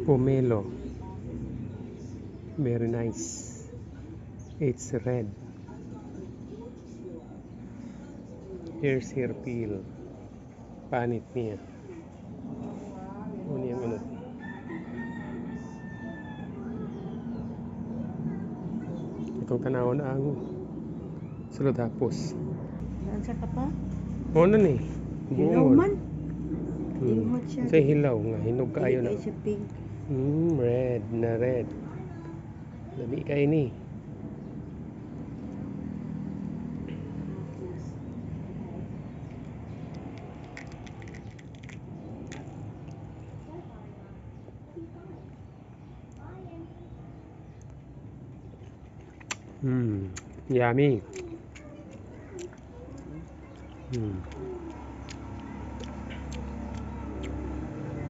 Pomelo. Very nice. It's red. Here's hair peel. Panit niya. Ano yung ano? Itong tanawon ang sulodapos. Nansa ka pa? O ano ni? Hilaw man. Limot siya. Sa hilaw nga. Hinog kaayo na. Hindi siya pink. Red na red. Labi kayo ni. Yummy.